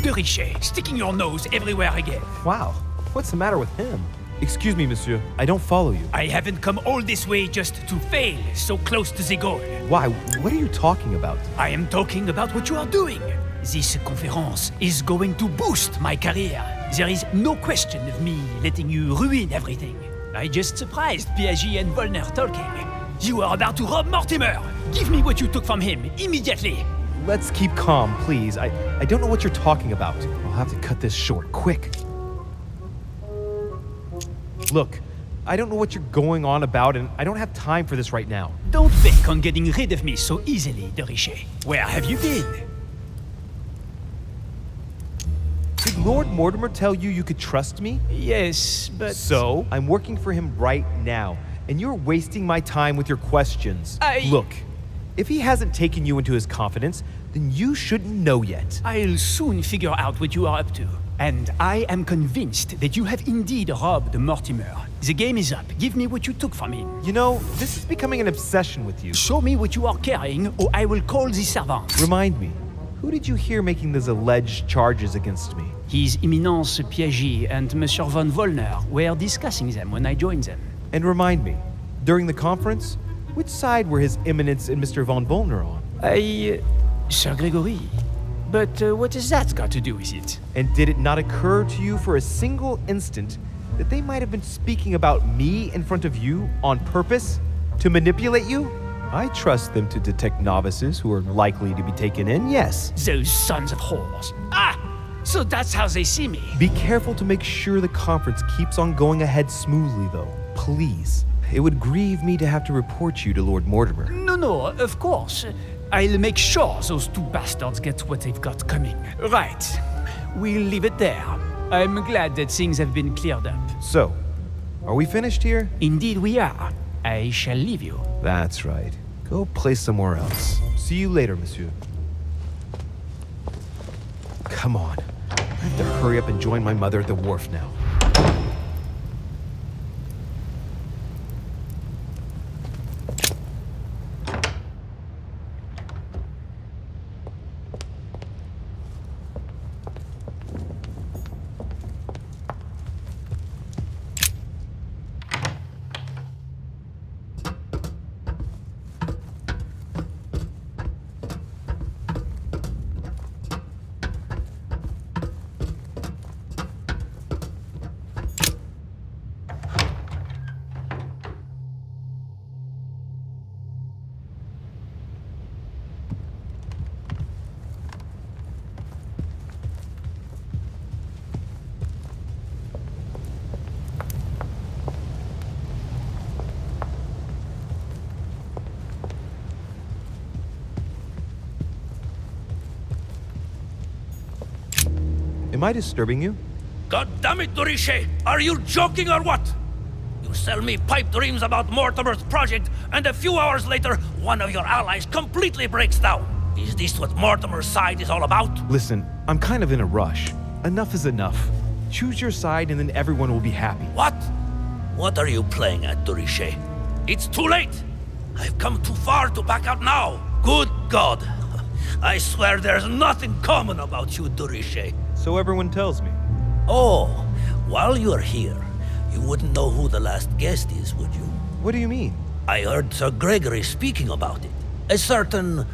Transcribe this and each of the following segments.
De Richet, sticking your nose everywhere again. Wow, what's the matter with him? Excuse me, monsieur, I don't follow you. I haven't come all this way just to fail so close to the goal. Why? What are you talking about? I am talking about what you are doing. This conference is going to boost my career. There is no question of me letting you ruin everything. I just surprised Piaget and Volner talking. You are about to rob Mortimer. Give me what you took from him, immediately. Let's keep calm, please. I don't know what you're talking about. I'll have to cut this short, quick. Look, I don't know what you're going on about, and I don't have time for this right now. Don't bank on getting rid of me so easily, De Richet. Where have you been? Did Lord Mortimer tell you you could trust me? Yes, but... So, I'm working for him right now, and you're wasting my time with your questions. Look, if he hasn't taken you into his confidence, then you shouldn't know yet. I'll soon figure out what you are up to. And I am convinced that you have indeed robbed Mortimer. The game is up. Give me what you took from him. You know, this is becoming an obsession with you. Show me what you are carrying, or I will call the servants. Remind me, who did you hear making these alleged charges against me? His Eminence Piaget and Monsieur von Volner were discussing them when I joined them. And remind me, during the conference, which side were His Eminence and Mr. von Volner on? Sir Gregory. But what has that got to do with it? And did it not occur to you for a single instant that they might have been speaking about me in front of you on purpose? To manipulate you? I trust them to detect novices who are likely to be taken in, yes. Those sons of whores. So that's how they see me. Be careful to make sure the conference keeps on going ahead smoothly, though. Please. It would grieve me to have to report you to Lord Mortimer. No, of course. I'll make sure those two bastards get what they've got coming. Right. We'll leave it there. I'm glad that things have been cleared up. So, are we finished here? Indeed we are. I shall leave you. That's right. Go play somewhere else. See you later, monsieur. Come on. I have to hurry up and join my mother at the wharf now. Am I disturbing you? God damn it, De Richet! Are you joking or what? You sell me pipe dreams about Mortimer's project, and a few hours later, one of your allies completely breaks down. Is this what Mortimer's side is all about? Listen, I'm kind of in a rush. Enough is enough. Choose your side and then everyone will be happy. What? What are you playing at, De Richet? It's too late! I've come too far to back out now. Good God! I swear there's nothing common about you, De Richet. So everyone tells me. Oh, while you're here, you wouldn't know who the last guest is, would you? What do you mean? I heard Sir Gregory speaking about it. A certain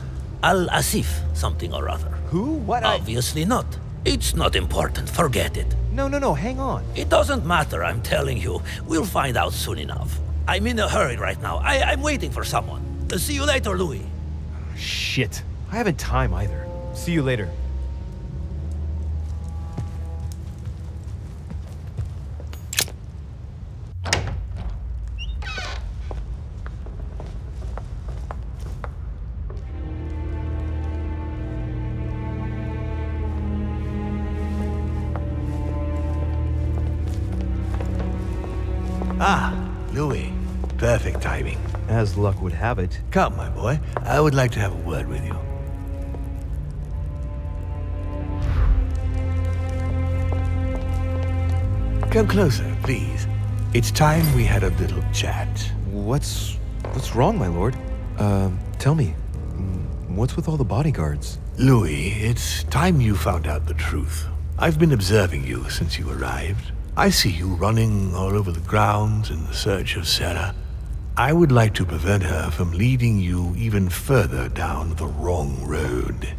Al-Asif something or other. Who? What? Obviously not. It's not important, forget it. No, hang on. It doesn't matter, I'm telling you. We'll find out soon enough. I'm in a hurry right now. I'm waiting for someone. See you later, Louis. Shit. I haven't time either. See you later. Ah, Louis. Perfect timing. As luck would have it. Come, my boy. I would like to have a word with you. Come closer, please. It's time we had a little chat. What's wrong, my lord? Tell me. what's with all the bodyguards? Louis, it's time you found out the truth. I've been observing you since you arrived. I see you running all over the grounds in search of Sarah. I would like to prevent her from leading you even further down the wrong road.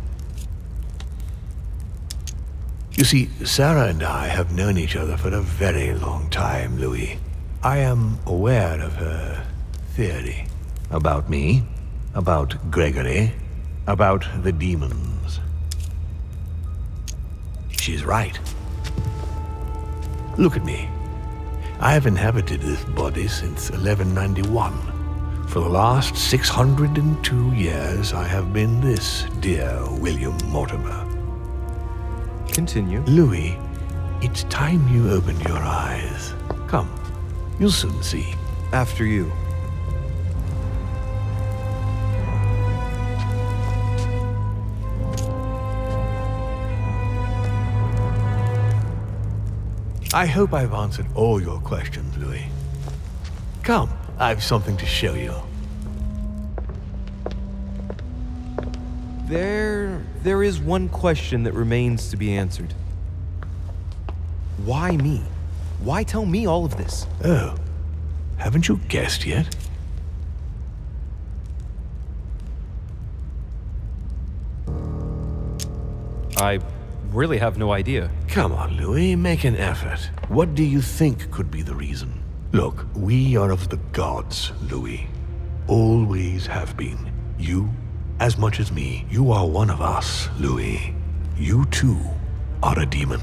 You see, Sarah and I have known each other for a very long time, Louis. I am aware of her theory. About me, about Gregory, about the demons. She's right. Look at me. I have inhabited this body since 1191. For the last 602 years, I have been this dear William Mortimer. Continue. Louis, it's time you opened your eyes. Come, you'll soon see. After you. I hope I've answered all your questions, Louis. Come, I've something to show you. There is one question that remains to be answered. Why me? Why tell me all of this? Oh, haven't you guessed yet? I really have no idea. Come on, Louis, make an effort. What do you think could be the reason? Look, we are of the gods, Louis. Always have been. You, as much as me, you are one of us, Louis. You too are a demon.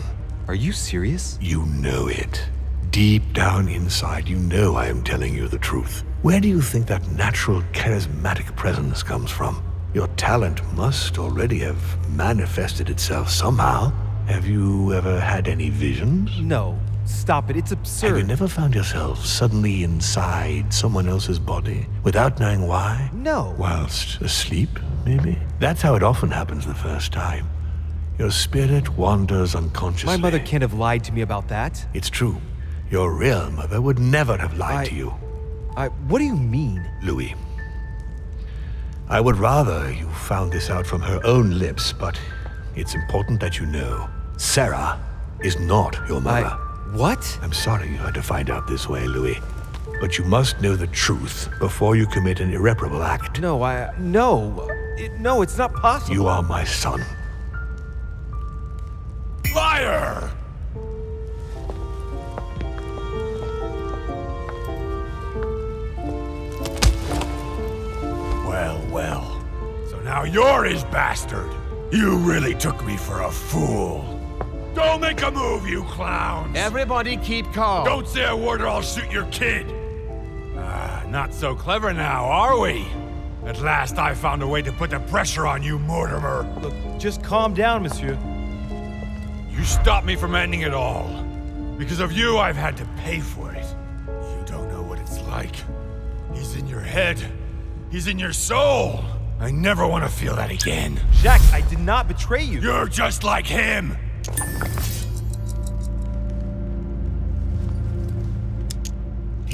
Are you serious? You know it. Deep down inside, you know I am telling you the truth. Where do you think that natural, charismatic presence comes from? Your talent must already have manifested itself somehow. Have you ever had any visions? No. Stop it. It's absurd. Have you never found yourself suddenly inside someone else's body without knowing why? No. Whilst asleep, maybe? That's how it often happens the first time. Your spirit wanders unconsciously. My mother can't have lied to me about that. It's true. Your real mother would never have lied to you. What do you mean? Louis, I would rather you found this out from her own lips, but it's important that you know. Sarah is not your mother. What? I'm sorry you had to find out this way, Louis. But you must know the truth before you commit an irreparable act. No, no, it's not possible. You are my son. Liar! Well. So now you're his bastard. You really took me for a fool. Don't make a move, you clowns! Everybody keep calm. Don't say a word or I'll shoot your kid! Not so clever now, are we? At last I found a way to put the pressure on you, Mortimer. Look, just calm down, monsieur. You stopped me from ending it all. Because of you, I've had to pay for it. You don't know what it's like. He's in your head. He's in your soul. I never want to feel that again. Jacques, I did not betray you. You're just like him.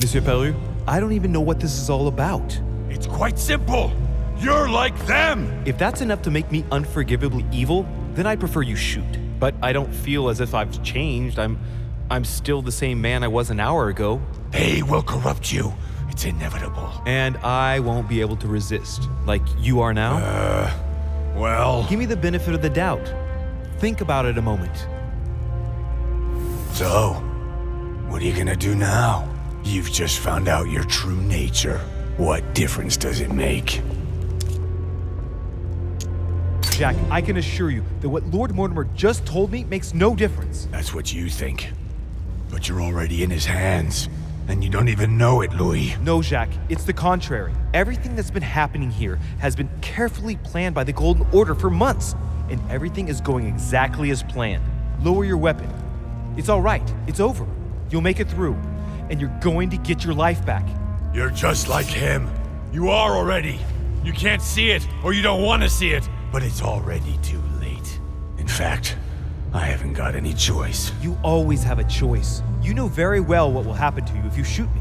Monsieur Peru, I don't even know what this is all about. It's quite simple. You're like them. If that's enough to make me unforgivably evil, then I prefer you shoot. But I don't feel as if I've changed. I'm still the same man I was an hour ago. They will corrupt you. It's inevitable. And I won't be able to resist, like you are now. Well... Give me the benefit of the doubt. Think about it a moment. So, what are you gonna do now? You've just found out your true nature. What difference does it make? Jack, I can assure you that what Lord Mortimer just told me makes no difference. That's what you think. But you're already in his hands. And you don't even know it, Louis. No, Jacques, it's the contrary. Everything that's been happening here has been carefully planned by the Golden Order for months, and everything is going exactly as planned. Lower your weapon. It's all right. It's over. You'll make it through, and you're going to get your life back. You're just like him. You are already. You can't see it, or you don't want to see it, but it's already too late. In fact, I haven't got any choice. You always have a choice. You know very well what will happen to you if you shoot me.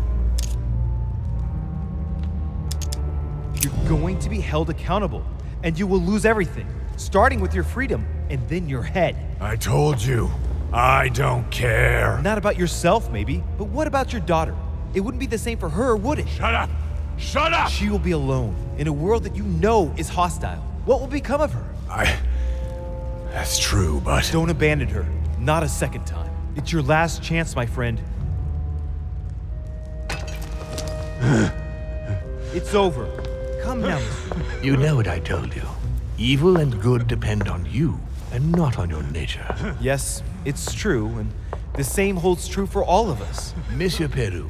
You're going to be held accountable. and you will lose everything, starting with your freedom and then your head. I told you, I don't care. Not about yourself, maybe, but what about your daughter? It wouldn't be the same for her, would it? Shut up! Shut up! She will be alone in a world that you know is hostile. What will become of her? That's true, but... Don't abandon her. Not a second time. It's your last chance, my friend. It's over. Come now. You know what I told you. Evil and good depend on you, and not on your nature. Yes, it's true, and the same holds true for all of us. Monsieur Peru,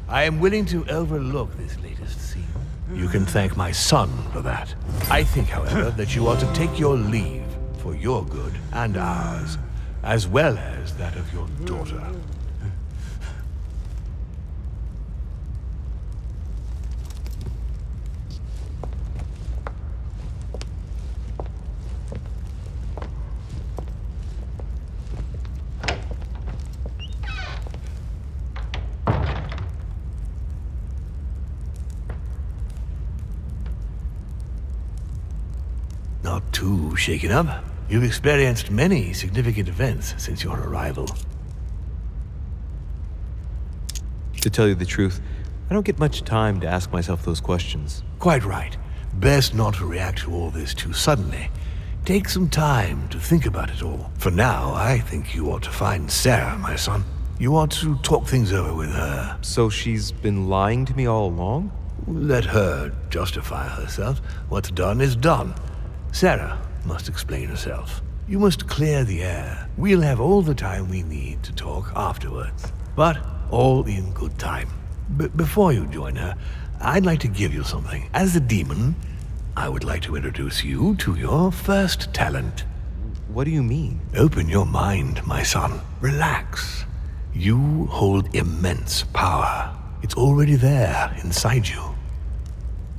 I am willing to overlook this latest scene. You can thank my son for that. I think, however, that you ought to take your leave for your good and ours, as well as that of your daughter. Not too shaken up. You've experienced many significant events since your arrival. To tell you the truth, I don't get much time to ask myself those questions. Quite right. Best not to react to all this too suddenly. Take some time to think about it all. For now, I think you ought to find Sarah, my son. You ought to talk things over with her. So she's been lying to me all along? Let her justify herself. What's done is done. Sarah must explain herself. You must clear the air. We'll have all the time we need to talk afterwards. But all in good time. Before you join her, I'd like to give you something. As a demon, I would like to introduce you to your first talent. What do you mean? Open your mind, my son. Relax. You hold immense power. It's already there inside you.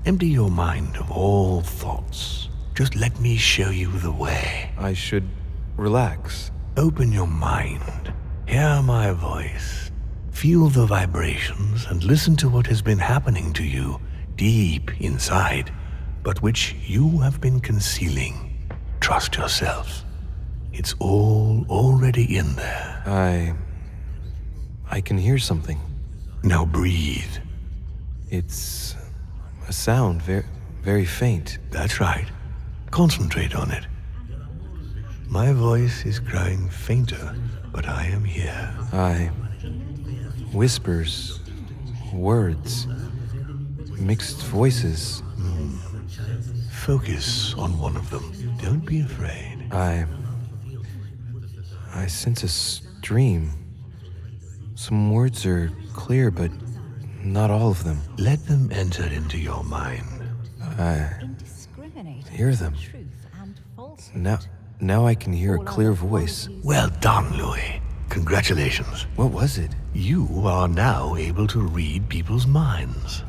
Empty your mind of all thoughts. Just let me show you the way. I should relax. Open your mind. Hear my voice. Feel the vibrations and listen to what has been happening to you deep inside, but which you have been concealing. Trust yourself. It's all already in there. I can hear something. Now breathe. It's a sound, very faint. That's right. Concentrate on it. My voice is growing fainter, but I am here. Whispers, words, mixed voices. Focus on one of them. Don't be afraid. I sense a stream. Some words are clear, but not all of them. Let them enter into your mind. Hear them. Now I can hear a clear voice. Well done, Louis. Congratulations. What was it? You are now able to read people's minds.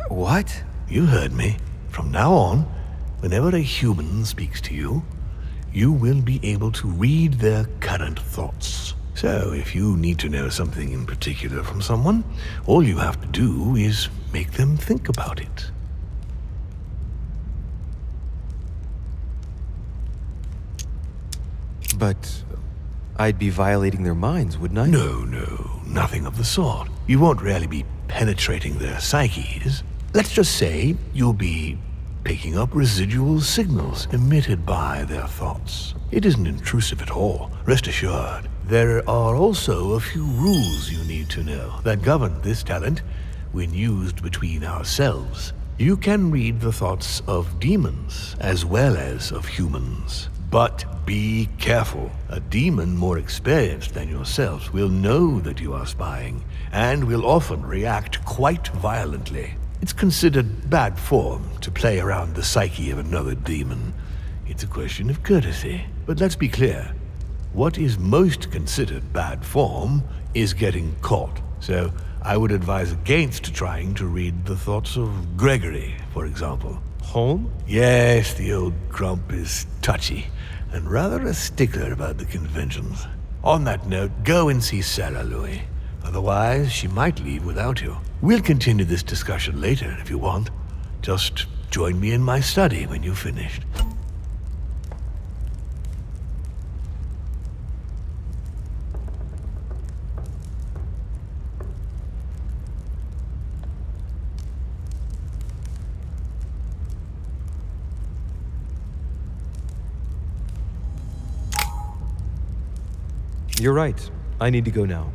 What? You heard me. From now on, whenever a human speaks to you, you will be able to read their current thoughts. So, if you need to know something in particular from someone, all you have to do is make them think about it. But I'd be violating their minds, wouldn't I? No, nothing of the sort. You won't really be penetrating their psyches. Let's just say you'll be picking up residual signals emitted by their thoughts. It isn't intrusive at all, rest assured. There are also a few rules you need to know that govern this talent when used between ourselves. You can read the thoughts of demons as well as of humans. But be careful. A demon more experienced than yourself will know that you are spying and will often react quite violently. It's considered bad form to play around the psyche of another demon. It's a question of courtesy. But let's be clear. What is most considered bad form is getting caught. So I would advise against trying to read the thoughts of Gregory, for example. Home? Yes, the old grump is touchy and rather a stickler about the conventions. On that note, go and see Sarah, Louis. Otherwise, she might leave without you. We'll continue this discussion later if you want. Just Join me in my study when you've finished. You're right. I need to go now.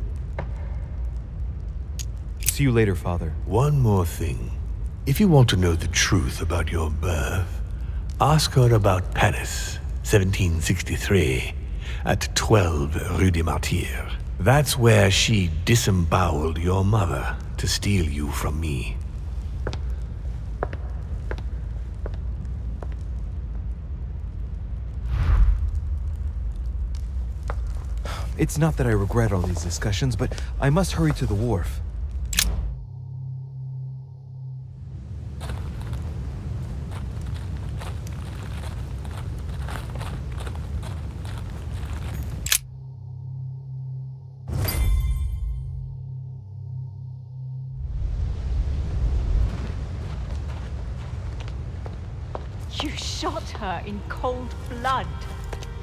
See you later, Father. One more thing. If you want to know the truth about your birth, ask her about Paris, 1763, at 12 Rue des Martyrs. That's where she disemboweled your mother to steal you from me. It's not that I regret all these discussions, but I must hurry to the wharf. You shot her in cold blood.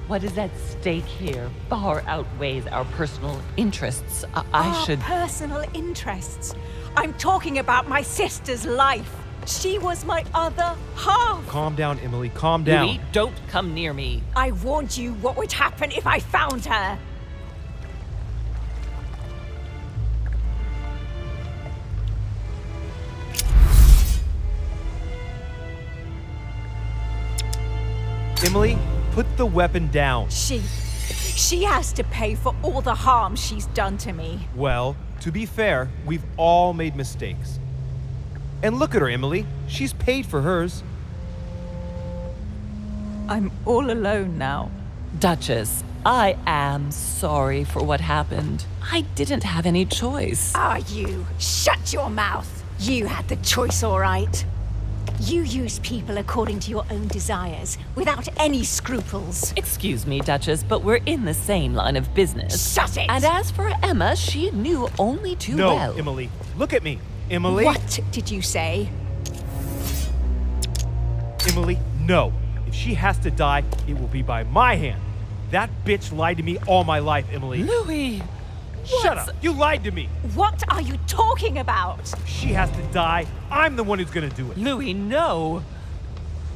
What is at stake here far outweighs our personal interests. I should... Personal interests? I'm talking about my sister's life. She was my other half. Calm down, Emily. Calm down. Louis, don't come near me. I warned you what would happen if I found her. Emily, put the weapon down. She has to pay for all the harm she's done to me. Well, to be fair, we've all made mistakes. And look at her, Emily. She's paid for hers. I'm all alone now. Duchess, I am sorry for what happened. I didn't have any choice. Ah, you. Shut your mouth. You had the choice, all right. You used people according to your own desires, without any scruples. Excuse me, Duchess, but we're in the same line of business. Shut it! And as for Emma, she knew only too No, well. Emily. Look at me. Emily. What did you say? Emily, no. If she has to die, it will be by my hand. That bitch lied to me all my life, Emily. Louis! Shut up! You lied to me! What are you talking about? If she has to die, I'm the one who's gonna do it. Louis, no!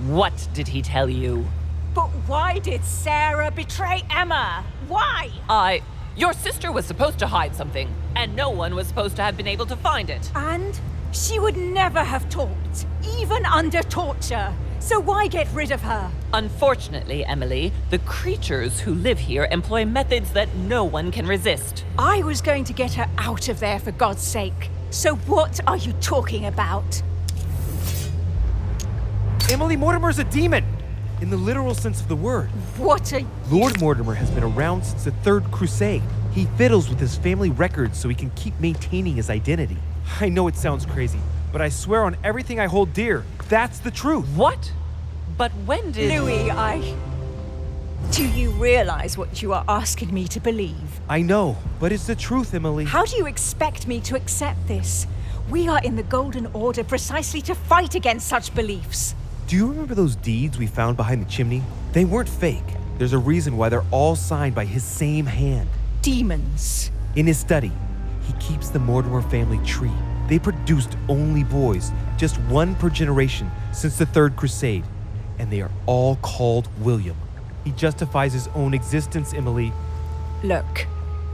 What did he tell you? But why did Sarah betray Emma? Why? Your sister was supposed to hide something, and no one was supposed to have been able to find it. And she would never have talked, even under torture. So why get rid of her? Unfortunately, Emily, the creatures who live here employ methods that no one can resist. I was going to get her out of there for God's sake. So what are you talking about? Emily, Mortimer's a demon! In the literal sense of the word. What are... Lord Mortimer has been around since the Third Crusade. He fiddles with his family records so he can keep maintaining his identity. I know it sounds crazy, but I swear on everything I hold dear, that's the truth. What? But when did... Louis, Do you realize what you are asking me to believe? I know, but it's the truth, Emily. How do you expect me to accept this? We are in the Golden Order precisely to fight against such beliefs. Do you remember those deeds we found behind the chimney? They weren't fake. There's a reason why they're all signed by his same hand. Demons. In his study, he keeps the Mortimer family tree. They produced only boys, just one per generation since the Third Crusade, and they are all called William. He justifies his own existence, Emily. Look,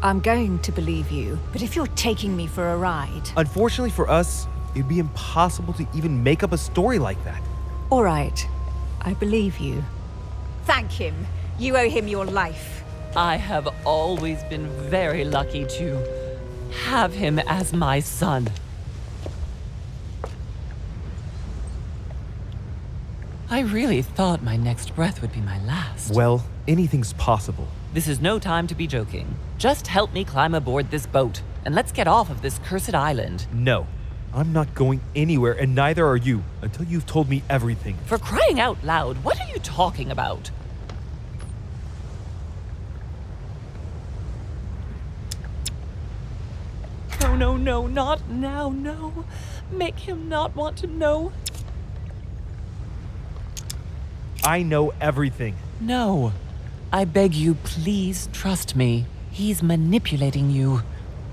I'm going to believe you, but if you're taking me for a ride... Unfortunately for us, it'd be impossible to even make up a story like that. All right, I believe you. Thank him. You owe him your life. I have always been very lucky to have him as my son. I really thought my next breath would be my last. Well, anything's possible. This is no time to be joking. Just help me climb aboard this boat, and let's get off of this cursed island. No, I'm not going anywhere, and neither are you, until you've told me everything. For crying out loud, what are you talking about? No, not now, no. Make him not want to know. I know everything. No. I beg you, please trust me. He's manipulating you.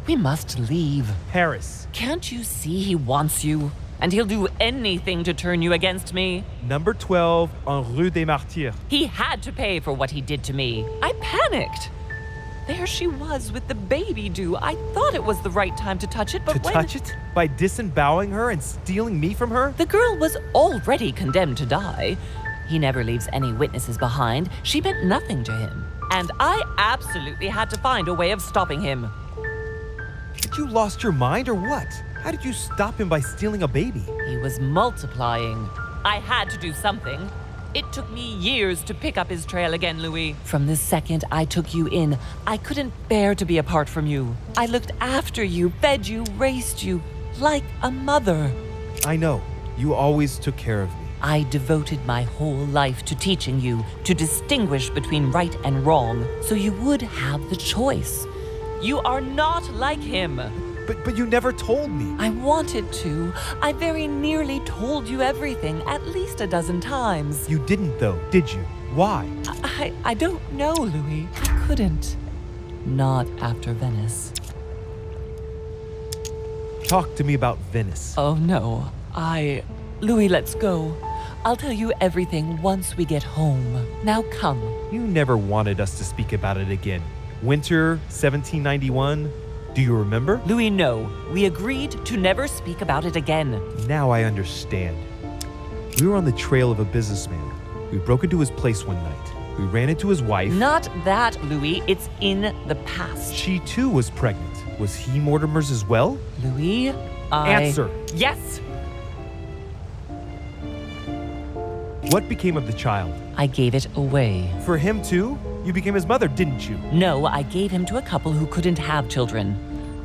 We must leave. Paris. Can't you see he wants you? And he'll do anything to turn you against me. Number 12 on Rue des Martyrs. He had to pay for what he did to me. I panicked. There she was with the baby due. I thought it was the right time to touch it, but To touch it? By disemboweling her and stealing me from her? The girl was already condemned to die. He never leaves any witnesses behind. She meant nothing to him. And I absolutely had to find a way of stopping him. Did you lost your mind or what? How did you stop him by stealing a baby? He was multiplying. I had to do something. It took me years to pick up his trail again, Louis. From the second I took you in, I couldn't bear to be apart from you. I looked after you, fed you, raised you, like a mother. I know. You always took care of me. I devoted my whole life to teaching you to distinguish between right and wrong, so you would have the choice. You are not like him. But you never told me. I wanted to. I very nearly told you everything, at least a dozen times. You didn't though, did you? Why? I don't know, Louis. I couldn't. Not after Venice. Talk to me about Venice. Oh no. Louis, let's go. I'll tell you everything once we get home. Now come. You never wanted us to speak about it again. Winter 1791. Do you remember? Louis, no. We agreed to never speak about it again. Now I understand. We were on the trail of a businessman. We broke into his place one night. We ran into his wife. Not that, Louis. It's in the past. She too was pregnant. Was he Mortimer's as well? Louis, Answer. Yes! What became of the child? I gave it away. For him too? You became his mother, didn't you? No, I gave him to a couple who couldn't have children.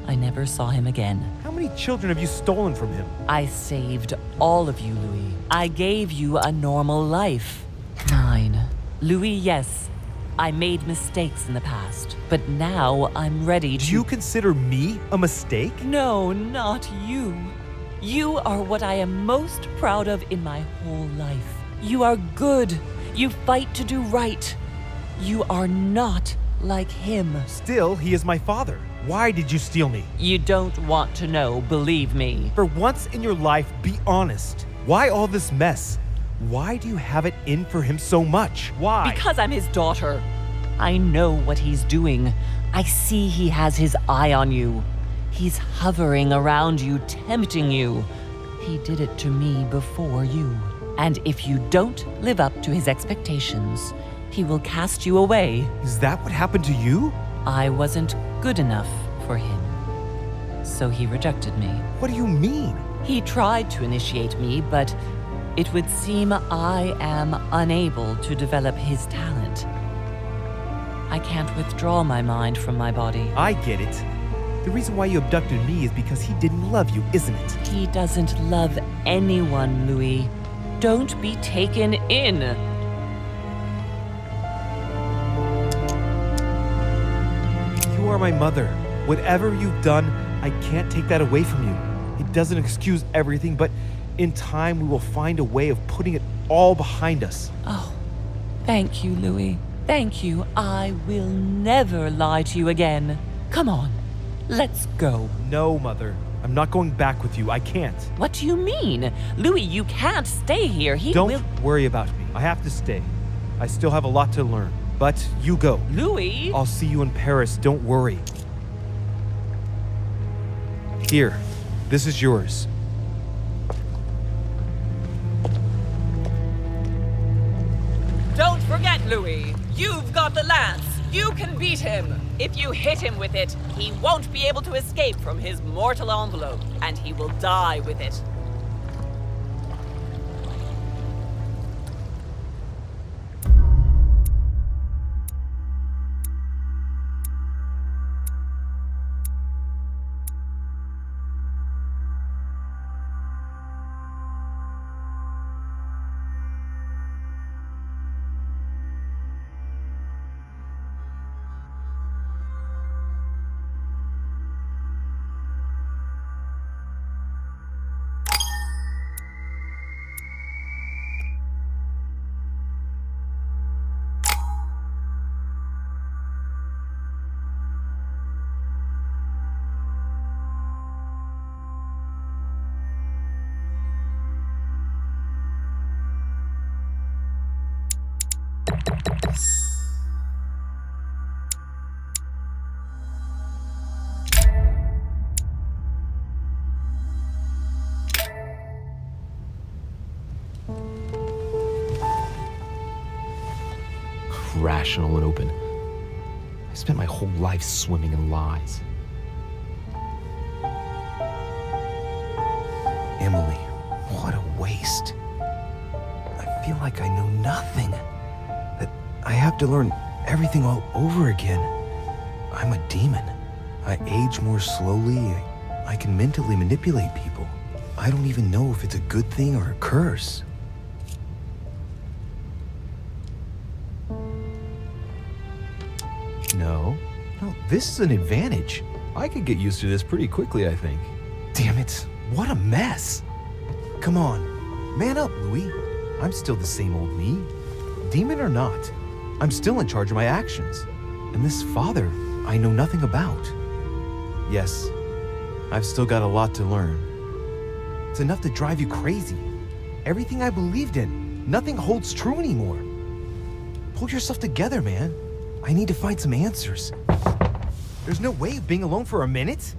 I never saw him again. How many children have you stolen from him? I saved all of you, Louis. I gave you a normal life. 9. Louis, yes. I made mistakes in the past, but now I'm ready to... Do you consider me a mistake? No, not you. You are what I am most proud of in my whole life. You are good. You fight to do right. You are not like him. Still, he is my father. Why did you steal me? You don't want to know, believe me. For once in your life, be honest. Why all this mess? Why do you have it in for him so much? Why? Because I'm his daughter. I know what he's doing. I see he has his eye on you. He's hovering around you, tempting you. He did it to me before you. And if you don't live up to his expectations, he will cast you away. Is that what happened to you? I wasn't good enough for him. So he rejected me. What do you mean? He tried to initiate me, but it would seem I am unable to develop his talent. I can't withdraw my mind from my body. I get it. The reason why you abducted me is because he didn't love you, isn't it? He doesn't love anyone, Louis. Don't be taken in. You are my mother. Whatever you've done, I can't take that away from you. It doesn't excuse everything, but in time we will find a way of putting it all behind us. Oh, thank you, Louis. Thank you. I will never lie to you again. Come on, let's go. No, Mother. I'm not going back with you. I can't. What do you mean? Louis, you can't stay here. Don't worry about me. I have to stay. I still have a lot to learn. But you go. Louis? I'll see you in Paris. Don't worry. Here. This is yours. Don't forget, Louis. You've got the lance. You can beat him. If you hit him with it, he won't be able to escape from his mortal envelope, and he will die with it. rational and open. I spent my whole life swimming in lies. Emily, what a waste. I feel like I know nothing. That I have to learn everything all over again. I'm a demon. I age more slowly. I can mentally manipulate people. I don't even know if it's a good thing or a curse. No, this is an advantage. I could get used to this pretty quickly, I think. Damn it, what a mess. Come on, man up, Louis. I'm still the same old me. Demon or not, I'm still in charge of my actions. And this father, I know nothing about. Yes, I've still got a lot to learn. It's enough to drive you crazy. Everything I believed in, nothing holds true anymore. Pull yourself together, man. I need to find some answers. There's no way of being alone for a minute.